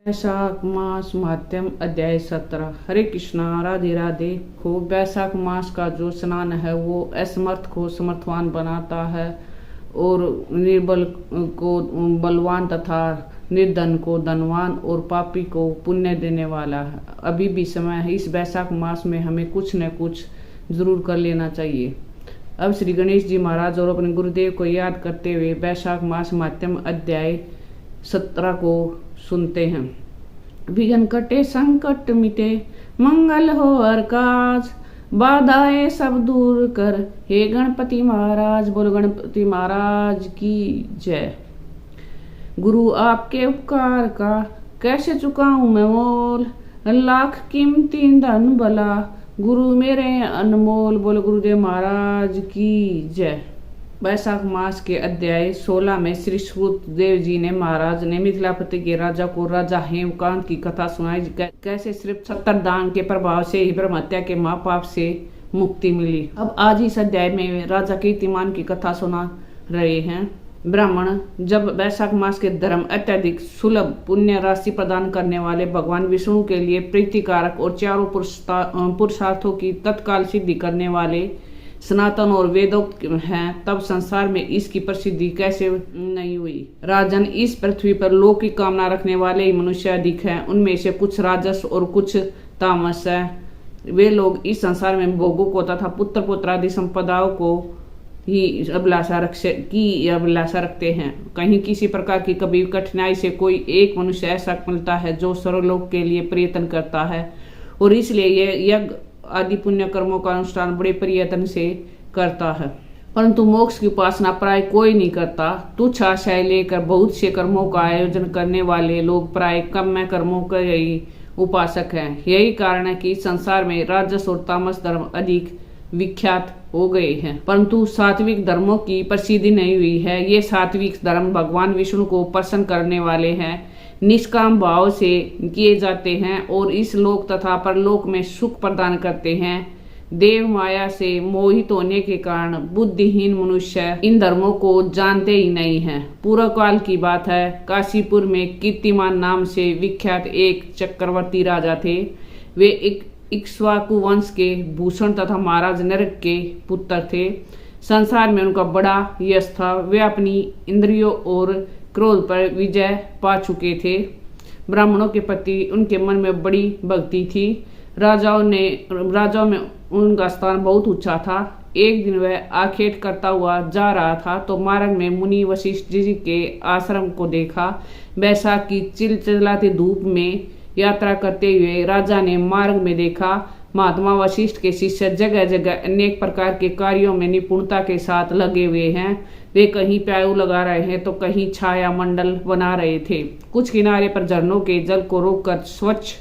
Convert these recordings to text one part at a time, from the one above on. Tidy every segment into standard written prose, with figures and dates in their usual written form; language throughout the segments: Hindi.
वैशाख मास माध्यम अध्याय 17। हरे कृष्णा राधे राधे। को वैशाख मास का जो स्नान है वो असमर्थ को समर्थवान बनाता है और निर्बल को बलवान तथा निर्धन को धनवान और पापी को पुण्य देने वाला है। अभी भी समय है, इस वैशाख मास में हमें कुछ न कुछ जरूर कर लेना चाहिए। अब श्री गणेश जी महाराज और अपने गुरुदेव को याद करते हुए वैशाख मास माध्यम अध्याय 17 को सुनते हैं। विघ्न कटे संकट मिटे, मंगल हो हर काज, बाधाएं सब दूर कर, हे गणपति महाराज। बोलो गणपति महाराज की जय। गुरु आपके उपकार का कैसे चुकाऊं मैं मोल, लाख कीमती धन भला, गुरु मेरे अनमोल। बोलो गुरुदेव महाराज की जय। वैशाख मास के अध्याय 16 में श्री सुखदेव जी ने महाराज ने मिथिलापति के राजा को राजा हेमकांत की कथा सुनाई, कैसे सिर्फ 70 दान के प्रभाव से ही ब्रह्म हत्या के महापाप से मुक्ति मिली। अब आज इस अध्याय में राजा कीर्तिमान की कथा सुना रहे हैं। ब्राह्मण जब वैशाख मास के धर्म अत्यधिक सुलभ पुण्य राशि प्रदान करने वाले भगवान विष्णु के लिए प्रीतिकारक और चारों पुरुषार्थों की तत्काल सिद्धि करने वाले सनातन और वेदोक्त हैं, तब संसार में इसकी प्रसिद्धि कैसे नहीं हुई। राजन, इस पृथ्वी पर लोक की कामना रखने वाले ही मनुष्य अधिक हैं। उनमें से कुछ राजस और कुछ तामस है। वे लोग इस संसार में भोगों को तथा पुत्र पुत्रादि संपदाओं को ही अभिलाषा रखते हैं। कहीं किसी प्रकार की कभी कठिनाई से कोई एक मनुष्य ऐसा मिलता है जो सर्वलोक के लिए प्रयत्न करता है और इसलिए यह यज्ञ आदि पुण्य कर्मों का अनुष्ठान बड़े प्रयत्न से करता है, परंतु मोक्ष की उपासना प्राय कोई नहीं करता। तुच्छ आशय लेकर बहुत से कर्मों का आयोजन करने वाले लोग प्राय कम कर्मों के ही उपासक हैं। यही कारण है कि संसार में राजस और तामस धर्म अधिक विख्यात हो गए हैं, परंतु सात्विक धर्मों की प्रसिद्धि नहीं हुई है। ये सात्विक धर्म भगवान विष्णु को प्रसन्न करने वाले हैं, निष्काम भाव से किए जाते हैं और इस लोक तथा परलोक में सुख प्रदान करते हैं। देव माया से मोहित होने के कारण बुद्धिहीन मनुष्य इन धर्मों को जानते ही नहीं हैं। पूर्व काल की बात है, काशीपुर में कीर्तिमान नाम से विख्यात एक चक्रवर्ती राजा थे। वे एक इक्ष्वाकु वंश के भूषण तथा महाराज नरक के पुत्र थे। संसार में उनका बड़ा यश था। वे अपनी इंद्रियों और क्रोध पर विजय पा चुके थे। ब्राह्मणों के प्रति उनके मन में बड़ी भक्ति थी। राजाओं में उनका स्थान बहुत ऊंचा था। एक दिन वह आखेट करता हुआ जा रहा था तो मार्ग में मुनि वशिष्ठ जी के आश्रम को देखा। वैशाख की चिलचिलाती धूप में यात्रा करते हुए राजा ने मार्ग में देखा महात्मा वशिष्ठ के शिष्य जगह जगह अनेक प्रकार के कार्यों में निपुणता के साथ लगे हुए हैं। वे कहीं प्याऊ लगा रहे हैं तो कहीं छाया मंडल बना रहे थे। कुछ किनारे पर झरनों के जल को रोककर स्वच्छ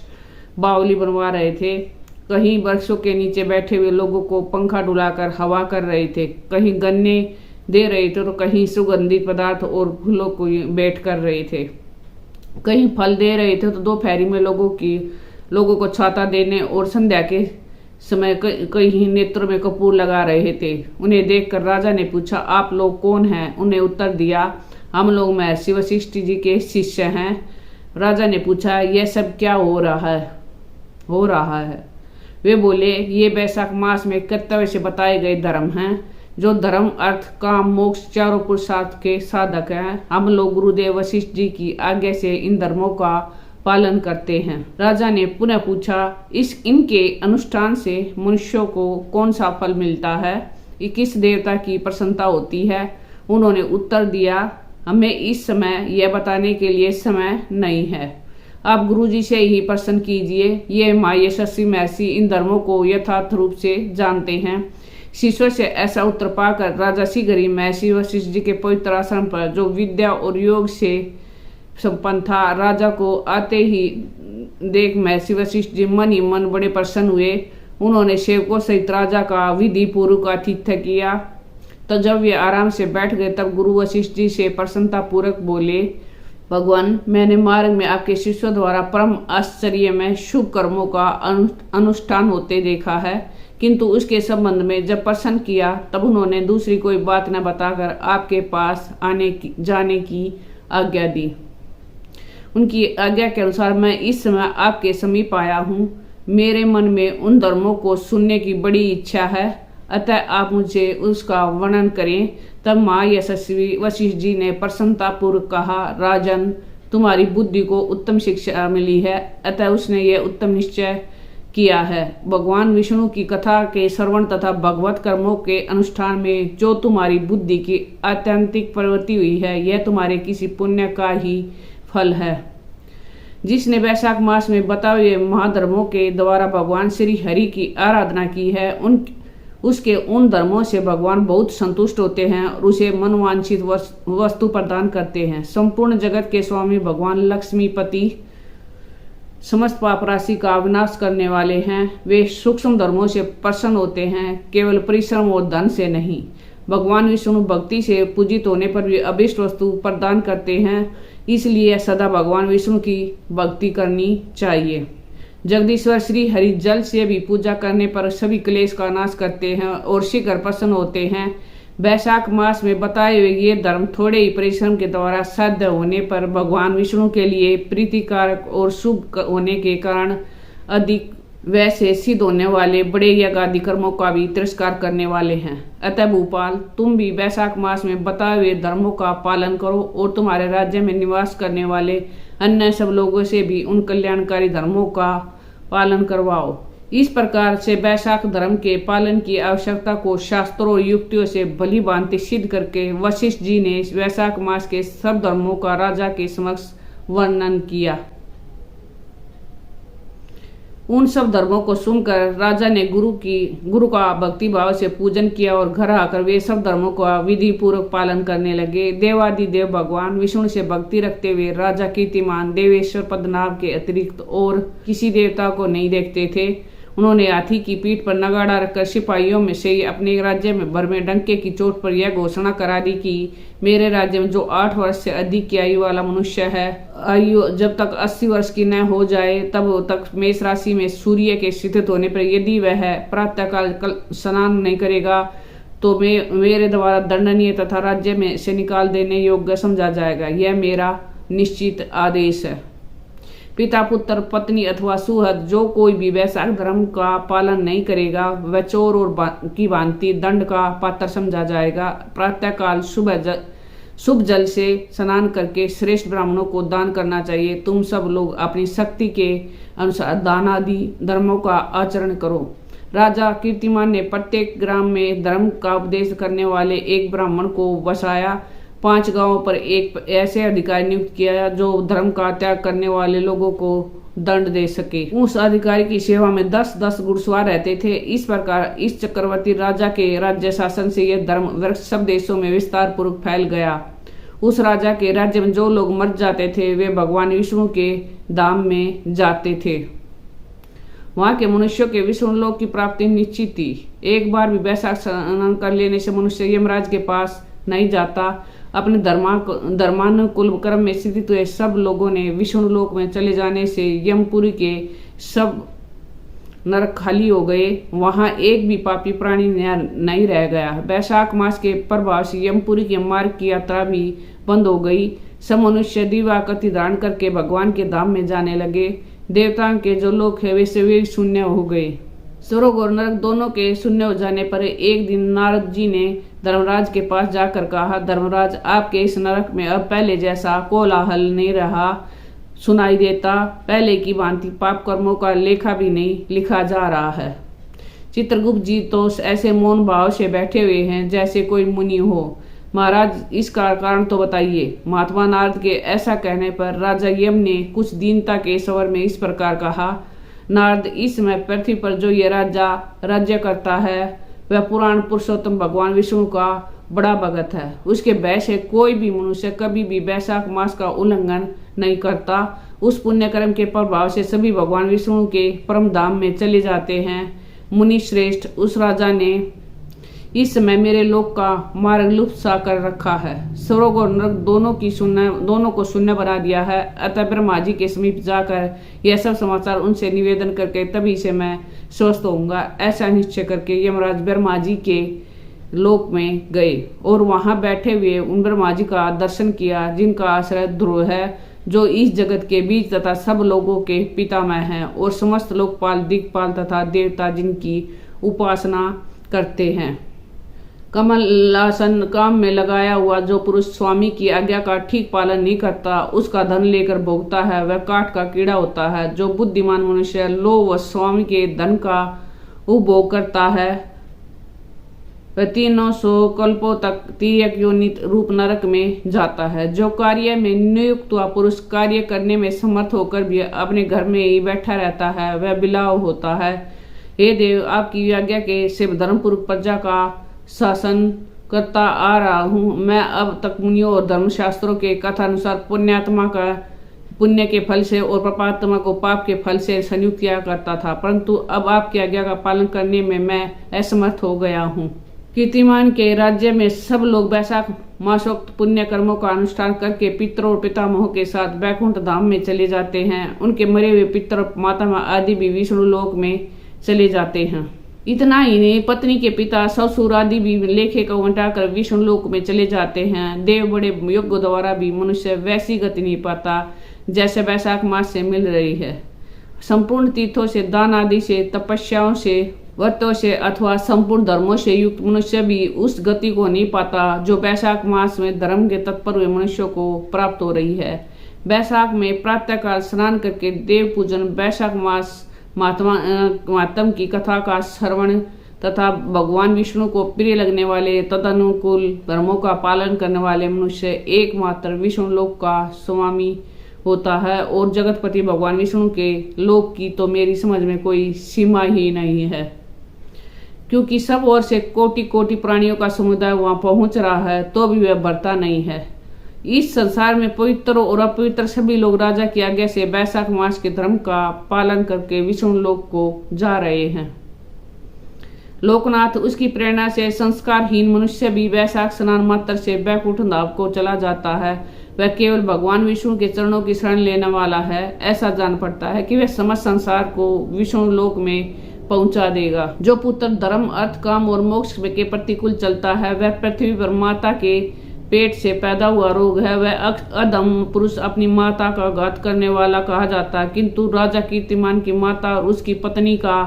बावली बनवा रहे थे। कहीं वृक्षों के नीचे बैठे हुए लोगों को पंखा डुलाकर हवा कर रहे थे। कहीं गन्ने दे रहे थे तो कहीं सुगंधित पदार्थ और फूलों को बैठ कर रहे थे। कहीं फल दे रहे थे तो दोपहरी में लोगों को छाता देने और संध्या के समय कहीं नेत्रों में कपूर लगा रहे थे। उन्हें देखकर राजा ने पूछा, आप लोग कौन हैं? उन्हें उत्तर दिया, हम लोग महर्षि वशिष्ठ जी के शिष्य हैं। राजा ने पूछा, यह सब क्या हो रहा है? वे बोले, ये वैशाख मास में कर्तव्य से बताए गए धर्म हैं, जो धर्म अर्थ काम मोक्ष चारों पुरुषार्थ के साधक हैं। हम लोग गुरुदेव वशिष्ठ जी की आज्ञा से इन धर्मों का पालन करते हैं। राजा ने पुनः पूछा, इनके अनुष्ठान से मनुष्यों को कौन सा फल मिलता है? किस देवता की प्रसन्नता होती है? उन्होंने उत्तर दिया, हमें इस समय यह बताने के लिए समय नहीं है। आप गुरुजी से ही प्रश्न कीजिए। ये यशस्वी महर्षि इन धर्मों को यथार्थ रूप से जानते हैं। शिष्यों से ऐसा उत्तर पाकर राजा शीघ्र ही महर्षि वशिष्ठ जी के पवित्र आश्रम पर, जो विद्या और योग से संपन्न था, राजा को आते ही देख महर्षि वशिष्ठ जी मन ही मन बड़े प्रसन्न हुए। उन्होंने सेवकों सहित राजा का विधि पूर्वक आतिथ्य किया। तो जब वे आराम से बैठ गए तब गुरु वशिष्ठ जी से प्रसन्नता पूर्वक बोले, भगवान, मैंने मार्ग में आपके शिष्यों द्वारा परम आश्चर्य में शुभ कर्मों का अनुष्ठान होते देखा है, किंतु उसके संबंध में जब प्रश्न किया तब उन्होंने दूसरी कोई बात न बताकर आपके पास जाने की आज्ञा दी। उनकी आज्ञा के अनुसार मैं इस समय आपके समीप आया हूँ। मेरे मन में उन धर्मों को सुनने की बड़ी इच्छा है, अतः आप मुझे उसका वर्णन करें। तब माँ यशस्वी वशिष्ठ जी ने प्रसन्नतापूर्वक कहा, राजन, तुम्हारी बुद्धि को उत्तम शिक्षा मिली है, अतः उसने यह उत्तम निश्चय किया है। भगवान विष्णु की कथा के श्रवण तथा भगवत कर्मों के अनुष्ठान में जो तुम्हारी बुद्धि की आत्यंतिक प्रवृत्ति हुई है, यह तुम्हारे किसी पुण्य का ही फल है। जिसने वैशाख मास में बताए हुए महाधर्मों के द्वारा भगवान श्री हरि की आराधना की है, उसके उन धर्मों से भगवान बहुत संतुष्ट होते हैं और उसे मनवांछित वस्तु प्रदान करते हैं। संपूर्ण जगत के स्वामी भगवान लक्ष्मीपति समस्त पाप राशि का विनाश करने वाले हैं। वे सूक्ष्म धर्मों से प्रसन्न होते हैं, केवल परिश्रम और धन से नहीं। भगवान विष्णु भक्ति से पूजित होने पर भी अभिष्ट वस्तु प्रदान करते हैं, इसलिए सदा भगवान विष्णु की भक्ति करनी चाहिए। जगदीश्वर श्री हरि जल से भी पूजा करने पर सभी क्लेश का नाश करते हैं और शीघ्र प्रसन्न होते हैं। वैशाख मास में बताए हुए ये धर्म थोड़े ही परिश्रम के द्वारा साध्य होने पर भगवान विष्णु के लिए प्रीतिकारक और शुभ होने के कारण अधिक वैसे सिद्ध होने वाले बड़े यज्ञ आदि कर्मों का भी तिरस्कार करने वाले हैं। अतः भूपाल, तुम भी वैशाख मास में बताए हुए धर्मों का पालन करो और तुम्हारे राज्य में निवास करने वाले अन्य सब लोगों से भी उन कल्याणकारी धर्मों का पालन करवाओ। इस प्रकार से वैशाख धर्म के पालन की आवश्यकता को शास्त्रों और युक्तियों से भली भांति सिद्ध करके वशिष्ठ जी ने वैशाख मास के सब धर्मों का राजा के समक्ष वर्णन किया। उन सब धर्मों को सुनकर राजा ने गुरु का भक्ति भाव से पूजन किया और घर आकर वे सब धर्मों का विधि पूर्वक पालन करने लगे। देवादिदेव भगवान विष्णु से भक्ति रखते हुए राजा कीर्तिमान देवेश्वर पद्मनाभ के अतिरिक्त और किसी देवता को नहीं देखते थे। उन्होंने हाथी की पीठ पर नगाड़ा रखकर सिपाहियों में से अपने राज्य में भर में डंके की चोट पर यह घोषणा करा दी कि मेरे राज्य में जो 8 वर्ष से अधिक की आयु वाला मनुष्य है, आयु जब तक 80 वर्ष की न हो जाए तब तक मेष राशि में सूर्य के स्थित होने पर यदि वह प्रातःकाल स्नान नहीं करेगा तो मेरे द्वारा दंडनीय तथा राज्य में से निकाल देने योग्य समझा जाएगा। यह मेरा निश्चित आदेश है। पिता पुत्र पत्नी अथवा सुहृद जो कोई भी वैशाख धर्म का पालन नहीं करेगा वह चोर और की भांति दंड का पात्र समझा जाएगा। प्रातःकाल शुभ जल से स्नान करके श्रेष्ठ ब्राह्मणों को दान करना चाहिए। तुम सब लोग अपनी शक्ति के अनुसार दान आदि धर्मों का आचरण करो। राजा कीर्तिमान ने प्रत्येक ग्राम में धर्म का उपदेश करने वाले एक ब्राह्मण को बसाया। 5 गांवों पर एक ऐसे अधिकारी नियुक्त किया जो धर्म का त्याग करने वाले लोगों को दंड दे सके। उस अधिकारी की सेवा में 10-10 घुड़सवार रहते थे। इस प्रकार इस चक्रवर्ती राजा के राज्य शासन से यह धर्म वृक्ष सब देशों में विस्तार पूर्वक फैल गया। उस राजा के राज्य में जो लोग मर जाते थे वे भगवान विष्णु के धाम में जाते थे। वहां के मनुष्यों के विष्णु लोक की प्राप्ति निश्चित थी। एक बार भी वैशाख स्नान कर लेने से मनुष्य यमराज के पास नहीं जाता। अपने धर्मानुकूल कर्म में स्थित हुए सब लोगों ने विष्णु लोक में चले जाने से यमपुरी के सब नरक खाली हो गए। वहां एक भी पापी प्राणी नहीं रह गया। वैशाख मास के प्रभाव से यमपुरी के मार्ग की यात्रा भी बंद हो गई। सब मनुष्य दिवाकृति धारण करके भगवान के धाम में जाने लगे। देवताओं के जो लोग है वे शून्य हो गए। स्वर्ग और नरक दोनों के शून्य हो जाने पर एक दिन नारद जी ने धर्मराज के पास जाकर कहा, धर्मराज, आपके इस नरक में अब पहले जैसा कोलाहल नहीं रहा सुनाई देता। पहले की भांति पाप कर्मों का लेखा भी नहीं लिखा जा रहा है। चित्रगुप्त जी तो ऐसे मौन भाव से बैठे हुए हैं जैसे कोई मुनि हो। महाराज, इसका कारण तो बताइए। महात्मा नारद के ऐसा कहने पर राजा यम ने कुछ दीनता के स्वर में इस प्रकार कहा, नारद, इस समय पृथ्वी पर जो ये राजा राज्य करता है वह पुराण पुरुषोत्तम भगवान विष्णु का बड़ा भगत है। उसके भय से कोई भी मनुष्य कभी भी वैशाख मास का उल्लंघन नहीं करता। उस पुण्य कर्म के प्रभाव से सभी भगवान विष्णु के परम धाम में चले जाते हैं। मुनि श्रेष्ठ, उस राजा ने इस समय मेरे लोक का मार्ग लुप्त सा कर रखा है। स्वर्ग और नरक दोनों को शून्य बना दिया है। अतः ब्रह्मा जी के समीप जाकर यह सब समाचार उनसे निवेदन करके तभी से मैं स्वस्थ होऊंगा। ऐसा निश्चय करके यमराज ब्रह्मा जी के लोक में गए और वहां बैठे हुए उन ब्रह्मा जी का दर्शन किया जिनका आश्रय ध्रुव है। जो इस जगत के बीज तथा सब लोगों के पितामह हैं और समस्त लोकपाल, दिक्पाल तथा देवता जिनकी उपासना करते हैं। कमलासन काम में लगाया हुआ जो पुरुष स्वामी की आज्ञा का ठीक पालन नहीं करता, उसका धन लेकर भोगता है, वह काठ का कीड़ा होता है। जो बुद्धिमान मनुष्य लोभ व स्वामी के धन का उपभोग करता है, वह 300 कल्पों तक तिर्यक योनि रूप नरक में जाता है। जो कार्य में नियुक्त हुआ पुरुष कार्य करने में समर्थ होकर भी अपने घर में ही बैठा रहता है, वह बिलाव होता है। हे देव, आपकी आज्ञा के से धर्मपूर्वक प्रजा का शासन करता आ रहा हूँ। मैं अब तक मुनियों और धर्मशास्त्रों के कथानुसार पुण्यात्मा का पुण्य के फल से और पापात्मा को पाप के फल से संयुक्त किया करता था, परंतु अब आपकी आज्ञा का पालन करने में मैं असमर्थ हो गया हूँ। कीर्तिमान के राज्य में सब लोग वैशाख मासोक्त पुण्य कर्मों का अनुष्ठान करके पितरों और पितामहों के साथ वैकुंठ धाम में चले जाते हैं। उनके मरे हुए पितर माता आदि भी विष्णु लोक में चले जाते हैं। इतना ही नहीं, पत्नी के पिता ससुर आदि भी लेखे को हटाकर विष्णु लोक में चले जाते हैं। देव बड़े योग्य द्वारा भी मनुष्य वैसी गति नहीं पाता जैसे वैशाख मास से मिल रही है। संपूर्ण तीर्थों से, दान आदि से, तपस्याओं से, व्रतों से अथवा संपूर्ण धर्मों से युक्त मनुष्य भी उस गति को नहीं पाता जो वैशाख मास में धर्म के तत्पर हुए मनुष्यों को प्राप्त हो रही है। वैशाख में प्रातःकाल स्नान करके देव पूजन, वैशाख मास महात्म की कथा का श्रवण तथा भगवान विष्णु को प्रिय लगने वाले तदनुकूल धर्मों का पालन करने वाले मनुष्य एकमात्र विष्णु लोक का स्वामी होता है। और जगतपति भगवान विष्णु के लोक की तो मेरी समझ में कोई सीमा ही नहीं है, क्योंकि सब ओर से कोटि कोटि प्राणियों का समुदाय वहां पहुंच रहा है, तो भी वह बढ़ता नहीं है। इस संसार में पवित्र और अपवित्र सभी लोग राजा की आज्ञा से वैशाख मास के धर्म का पालन करके विष्णु लोक को जा रहे हैं। लोकनाथ, उसकी प्रेरणा से संस्कारहीन मनुष्य भी वैशाख स्नान मात्र से वैकुंठ धाम को चला जाता है। वह केवल भगवान विष्णु के चरणों की शरण लेने वाला है, ऐसा जान पड़ता है कि वह समस्त संसार को विष्णु लोक में पहुंचा देगा। जो पुत्र धर्म, अर्थ, काम और मोक्ष के प्रतिकूल चलता है, वह पृथ्वी पर माता के पेट से पैदा हुआ रोग है। वह अधम पुरुष अपनी माता का घात करने वाला कहा जाता है, किंतु राजा कीर्तिमान की माता और उसकी पत्नी का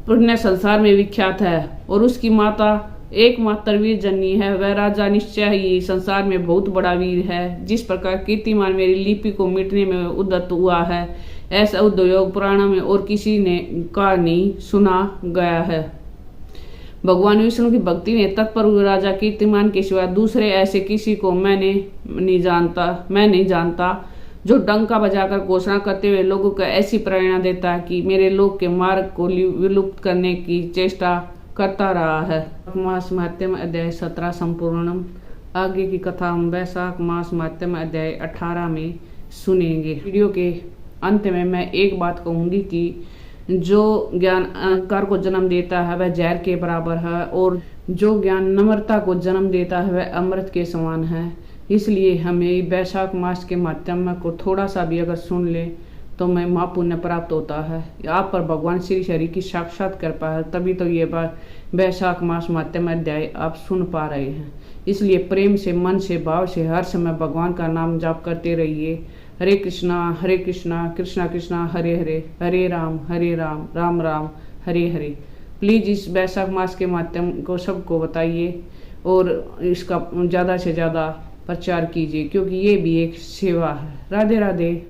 पुण्य संसार में विख्यात है और उसकी माता एकमात्र वीर जननी है। वह राजा निश्चय ही संसार में बहुत बड़ा वीर है। जिस प्रकार कीर्तिमान मेरी लिपि को मिटने में उद्यत हुआ है, ऐसा उद्योग पुराणों में और किसी ने का नहीं सुना गया है। भगवान विष्णु की भक्ति में तत्पर हुए राजा कीर्तिमान के सिवा दूसरे ऐसे किसी को मैं नहीं जानता जो डंका बजाकर घोषणा करते हुए लोगों को ऐसी प्रेरणा देता है कि मेरे लोक के मार्ग को विलुप्त करने की चेष्टा करता रहा है। मास महात्म्य अध्याय 17 संपूर्णम। आगे की कथा हम वैशाख मास महात्म्य अध्याय 18 में सुनेंगे। वीडियो के अंत में मैं एक बात कहूंगी कि जो ज्ञान अहंकार को जन्म देता है वह जहर के बराबर है, और जो ज्ञान नम्रता को जन्म देता है वह अमृत के समान है। इसलिए हमें वैशाख मास के महात्म्य को थोड़ा सा भी अगर सुन ले तो मैं महापुण्य प्राप्त होता है। आप पर भगवान श्री हरि की साक्षात कृपा है, तभी तो ये वैशाख मास महात्म्य अध्याय आप सुन पा रहे हैं। इसलिए प्रेम से, मन से, भाव से हर समय भगवान का नाम जाप करते रहिए। हरे कृष्णा कृष्णा कृष्णा हरे हरे, हरे राम राम राम हरे हरे। प्लीज इस वैशाख मास के माध्यम को सबको बताइए और इसका ज़्यादा से ज़्यादा प्रचार कीजिए, क्योंकि ये भी एक सेवा है। राधे राधे।